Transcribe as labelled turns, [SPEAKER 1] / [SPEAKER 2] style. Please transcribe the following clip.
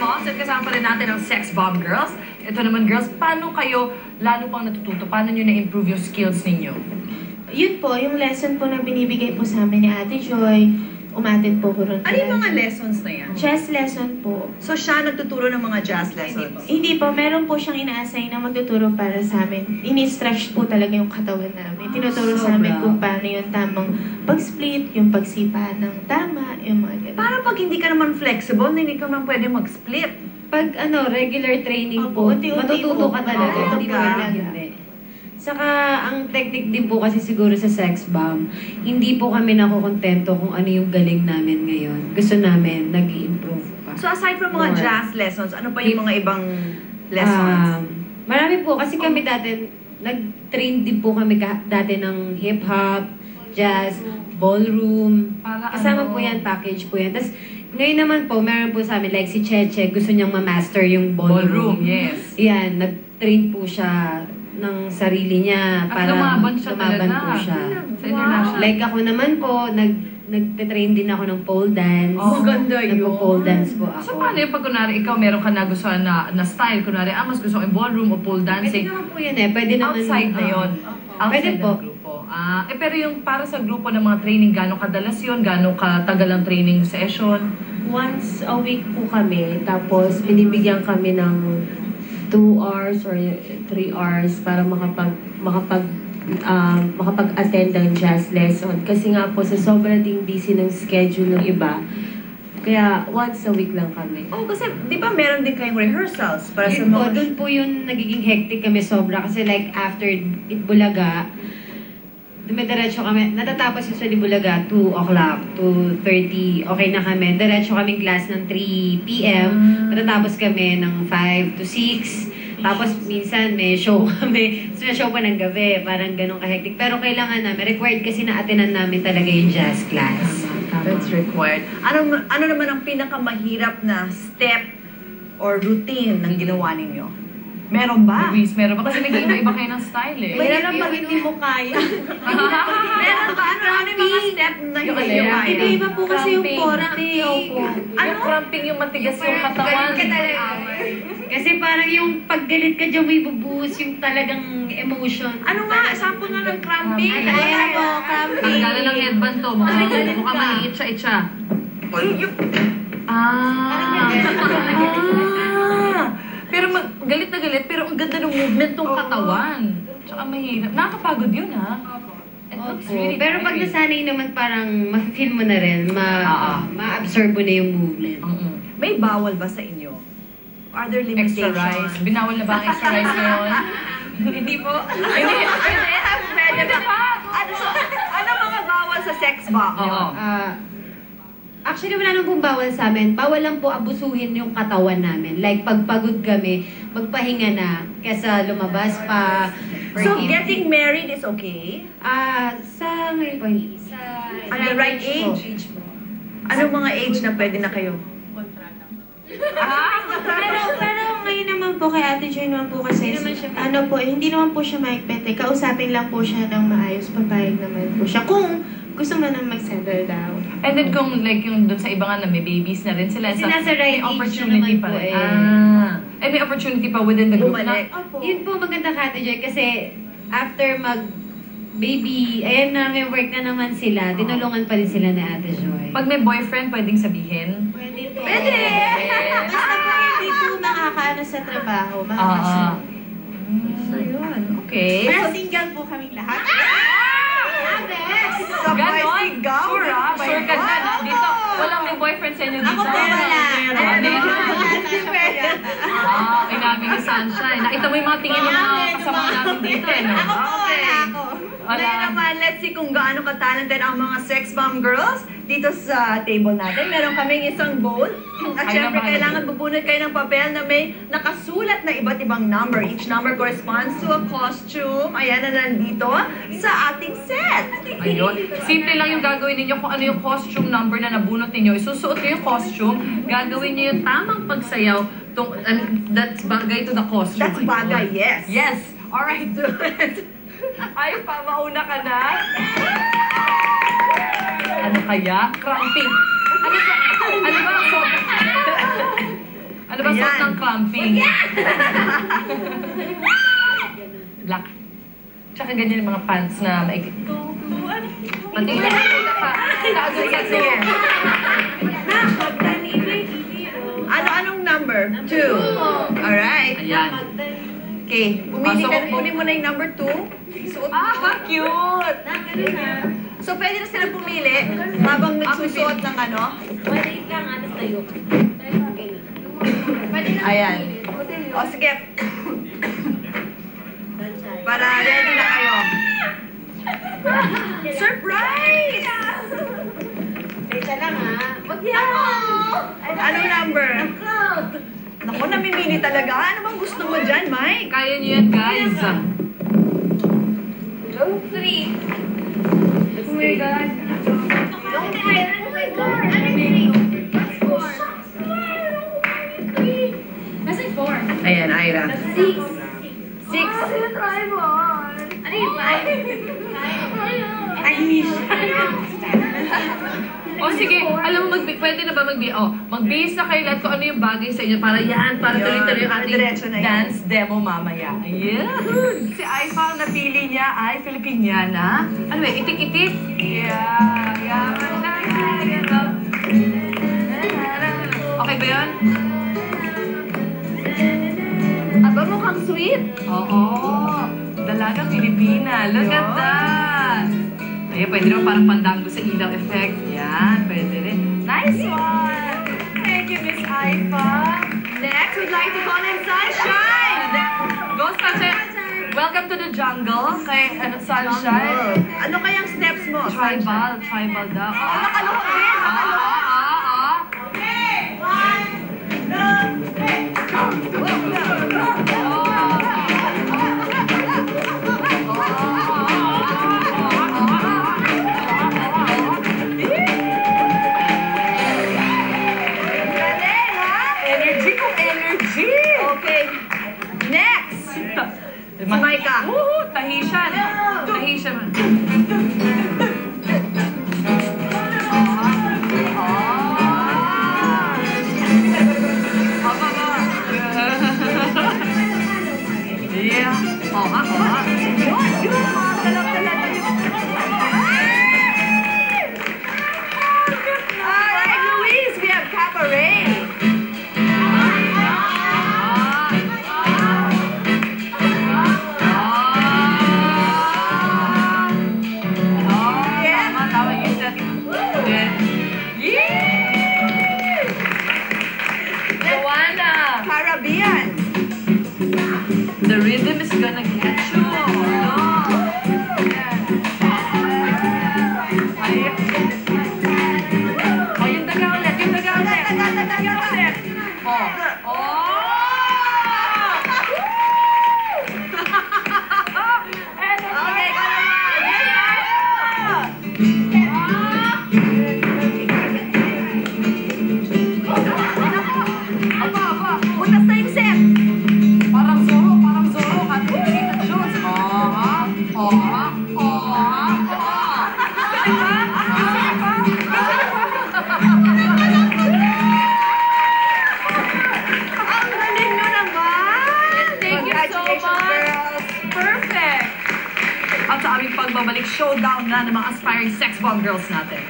[SPEAKER 1] Moss at kasama pa rin natin ang Sex Bomb Girls. Ito naman girls, paano kayo lalo pang natututo? Paano nyo na-improve yung skills ninyo?
[SPEAKER 2] Yun po, yung lesson po na binibigay po sa amin ni Ate Joy, umatin po ko ron.
[SPEAKER 3] Ano yung mga lessons na yan?
[SPEAKER 2] Jazz lesson po.
[SPEAKER 3] So siya nagtuturo ng mga jazz lessons?
[SPEAKER 2] Hindi po, meron po siyang ina-assign na magtuturo para sa amin. Ini-stretch po talaga yung katawan namin. Tinuturo sa amin kung paano yung tamang pag-split, yung pagsipa ng tama, yung mga ganun.
[SPEAKER 3] Parang pag hindi ka naman flexible, hindi ka naman pwede mag-split.
[SPEAKER 4] Pag regular training
[SPEAKER 2] Opo,
[SPEAKER 4] po,
[SPEAKER 2] unti-unti
[SPEAKER 4] matututo
[SPEAKER 2] po.
[SPEAKER 4] ka talaga.
[SPEAKER 3] Oo,
[SPEAKER 4] Hindi
[SPEAKER 3] ka.
[SPEAKER 4] pwedeng hindi. Saka, ang technique din po kasi siguro sa Sex Bomb, hindi po kami nakukontento kung ano yung galing namin ngayon. Gusto namin, nag-i-improve pa.
[SPEAKER 3] So aside from mga
[SPEAKER 4] More.
[SPEAKER 3] jazz lessons, ano pa yung mga ibang lessons?
[SPEAKER 4] Marami po, kasi kami dati, nag-train din po kami dati ng hip-hop, jazz, ballroom. Kasama po yan, package po yan. Tapos, ngayon naman po, meron po sa amin, like si Cheche, gusto niyang ma-master yung ballroom.
[SPEAKER 1] Yes.
[SPEAKER 4] Yan, nag-train po siya ng sarili niya
[SPEAKER 1] At
[SPEAKER 4] para
[SPEAKER 1] lumaban siya
[SPEAKER 4] lumaban
[SPEAKER 1] talaga.
[SPEAKER 4] po siya.
[SPEAKER 1] Sa international.
[SPEAKER 4] Like ako naman po, nagte-train din ako ng pole dance.
[SPEAKER 1] Oh,
[SPEAKER 3] maganda yun.
[SPEAKER 4] Nagpo-pole dance po ako.
[SPEAKER 1] So paano yung pag kunwari ikaw meron ka nagustuhan na style, kunwari mas gusto ko yung ballroom o pole
[SPEAKER 4] Pwede
[SPEAKER 1] dancing,
[SPEAKER 4] naman po yun eh. Pwede naman.
[SPEAKER 1] outside na yun. Outside
[SPEAKER 4] Pwede po.
[SPEAKER 1] ng grupo. Pero yung para sa grupo ng mga training, gano'ng kadalas yun? Gano'ng katagal ang training session?
[SPEAKER 5] Once a week po kami, tapos binibigyan kami ng 2 hours or 3 hours para makapag-attend ng jazz lesson. Kasi nga po, sa sobrang ding busy ng schedule ng iba, kaya once a week lang kami.
[SPEAKER 3] Oh, kasi di ba meron din kayong rehearsals para sa
[SPEAKER 4] Yun po,
[SPEAKER 3] mga...
[SPEAKER 4] doon po yung nagiging hectic kami sobra. Kasi like after Itbulaga, dumidiretso kami, natatapos yung sa Itbulaga, 2 o'clock, 2:30, okay na kami. Diretso kaming class ng 3 p.m. Natatapos kami ng 5 to 6. Tapos minsan may show kami. So, may show pa ng gabi, parang ganun ka-hectic. Pero kailangan namin, required kasi na atinan namin talaga yung jazz class.
[SPEAKER 3] That's required. Ano naman ang pinakamahirap na step or routine ng ginawa ninyo? Meron ba?
[SPEAKER 1] Luis, meron ba? Kasi nag-iiba-iba kayo ng style eh.
[SPEAKER 2] Mahirap pag hindi mo kaya.
[SPEAKER 3] Meron ba? Ano yung mga step na
[SPEAKER 1] Yung
[SPEAKER 3] hindi nyo kaya?
[SPEAKER 2] Iba-iba po kasi yung
[SPEAKER 1] Cramping.
[SPEAKER 2] porte. Opo.
[SPEAKER 1] Yung cramping, yung matigas yung katawan.
[SPEAKER 4] Galit ka talaga. Kasi parang yung paggalit ka dyan, may bubuhos yung talagang emotion.
[SPEAKER 3] Ano nga? Sample nga ng cramping.
[SPEAKER 2] Ayan po, cramping.
[SPEAKER 1] Ang gala ng headband to. Mukhang maliit siya, itcha. Pero galit na galit, pero ang ganda ng movement ng katawan. Tsaka mahirap. Nakakapagod yun, ha? It looks really
[SPEAKER 4] Pero pag
[SPEAKER 1] tiring.
[SPEAKER 4] nasanay naman, parang ma-feel mo na rin, ma-absorb mo na yung movement.
[SPEAKER 3] May bawal ba sa inyo? Are there
[SPEAKER 1] Extra
[SPEAKER 3] limitations?
[SPEAKER 1] rice. Binawal na ba ang extra rice ngayon?
[SPEAKER 3] Hindi po. Hindi. Pwede ba? Ano mga bawal sa sex bomb?
[SPEAKER 1] Oo.
[SPEAKER 4] Actually, wala nang pong bawal sa amin. Bawal lang po abusuhin yung katawan namin. Like, pag pagod kami, magpahinga na kesa lumabas pa. or
[SPEAKER 3] So,
[SPEAKER 4] eat.
[SPEAKER 3] getting married is okay?
[SPEAKER 4] Sa ngayon po, sa
[SPEAKER 3] At the right age?
[SPEAKER 4] po.
[SPEAKER 3] Anong mga age na pwede na kayo?
[SPEAKER 2] Pero ngayon naman po kay Ate Joy naman po kasi ano po, hindi naman po siya maigpete. Kausapin lang po siya ng maayos, papayag naman po siya. Kung gusto mo nang mag-settle down.
[SPEAKER 1] And then kung like yung dun sa iba nga na may babies na rin sila.
[SPEAKER 4] Kasi nasa right
[SPEAKER 1] may
[SPEAKER 4] age
[SPEAKER 1] opportunity
[SPEAKER 4] na naman
[SPEAKER 1] pa
[SPEAKER 4] po
[SPEAKER 1] rin.
[SPEAKER 4] eh.
[SPEAKER 1] May opportunity pa within the group
[SPEAKER 3] Bumalik.
[SPEAKER 1] na.
[SPEAKER 2] Opo.
[SPEAKER 4] Yun po maganda ka, Ate Joy, kasi after mag-baby, ayan na, may work na naman sila, tinulungan pa rin sila ni Ate Joy.
[SPEAKER 1] Pag may boyfriend, pwedeng sabihin.
[SPEAKER 2] Pwede po.
[SPEAKER 3] Pwede!
[SPEAKER 2] Basta po hindi po nakakaano sa trabaho.
[SPEAKER 3] So, yun. Okay.
[SPEAKER 2] Pero single po kaming lahat.
[SPEAKER 1] Ganon? Sure ah? Sure ka dyan ah? Dito, walang may boyfriend sa inyo dito.
[SPEAKER 2] Ako po wala.
[SPEAKER 1] Kay namin ni Sunshine. Nakita mo yung mga tingin ng mga kasama namin dito eh, no?
[SPEAKER 2] Ako po wala ako.
[SPEAKER 1] Wala.
[SPEAKER 3] Ngayon naman, let's see kung gaano ka-talented ang mga sex bomb girls dito sa table natin. Meron kaming isang bowl. At
[SPEAKER 1] Ay,
[SPEAKER 3] syempre,
[SPEAKER 1] naman.
[SPEAKER 3] kailangan bubunot kayo ng papel na may nakasulat na iba't ibang number. Each number corresponds to a costume. Ayan na nandito sa ating set.
[SPEAKER 1] Ayun. Simple lang yung gagawin ninyo kung ano yung costume number na nabunot ninyo. Isusuot nyo yung costume, gagawin nyo yung tamang pagsayaw. That's bagay to the costume.
[SPEAKER 3] That's bagay, yes.
[SPEAKER 1] Yes. Alright, do it. Ay, mauna ka na. Ano kaya? Cramping. Ano ba? So, ano suot
[SPEAKER 3] Ayan.
[SPEAKER 1] ng clamping. Black. Tsaka ganyan yung mga pants na maikit. Pati na ka.
[SPEAKER 3] Sige, sige. Anong number? 2. Alright.
[SPEAKER 1] Ayan.
[SPEAKER 3] Okay, kunin mo na yung number 2. Suot mo.
[SPEAKER 1] Cute!
[SPEAKER 3] So, pwede na sila pumili habang nagsusuot ng ano? Ayan. O, sige. Para ready na kayo. Surprise! Anong number? Naku, namimili talaga. Ano bang gusto mo dyan, Mike?
[SPEAKER 1] Kaya niyo yan, guys.
[SPEAKER 3] Oh my God. Ayan, Ira. 6.
[SPEAKER 1] O sige, alam mo, pwede na ba magbihis na kayo lahat kung ano yung bagay sa inyo para para
[SPEAKER 3] Yun,
[SPEAKER 1] tuloy-tuloy yung
[SPEAKER 3] para
[SPEAKER 1] ating
[SPEAKER 3] diretso na yan.
[SPEAKER 1] dance demo mamaya. Ayan! Si Aifa ang napili niya ay Filipiniana. Ano ba, itik-itik? Yeah, okay ba yun?
[SPEAKER 3] Aba, mukhang sweet.
[SPEAKER 1] Oo. Dalagang Pilipina. Look at that. Ayan, pwede naman parang pandango sa ilaw effect. Yan, pwede rin. Nice one! Thank you, Miss Aifa.
[SPEAKER 3] Next, we'd like to call in Sunshine.
[SPEAKER 1] Go, Sunshine! Welcome to the jungle. Kay Sunshine.
[SPEAKER 3] Ano kayang steps mo?
[SPEAKER 1] Tribal daw.
[SPEAKER 3] Nakaluhok din, nakaluhok. Galing, ha?
[SPEAKER 1] Energy kung energy!
[SPEAKER 3] Okay. Next. Si Micah.
[SPEAKER 1] Woohoo! Tahitian. Tahitian. Yeah.
[SPEAKER 3] Alright, Luis, we have cabaret.
[SPEAKER 1] Joanna!
[SPEAKER 3] Caribbean.
[SPEAKER 1] The rhythm is gonna get you. Oh, yung daga ulit, yung daga ulit. Daga ulit. Oh.
[SPEAKER 3] Okay, go Aba, butas na yung set.
[SPEAKER 1] Parang Zorro, Katrina Jones.
[SPEAKER 3] Ang galing nyo naman.
[SPEAKER 1] Thank you so
[SPEAKER 3] Congratulations,
[SPEAKER 1] much.
[SPEAKER 3] girls.
[SPEAKER 1] Perfect! At sa aming pagbabalik, showdown na ng mga aspiring sex bomb girls natin.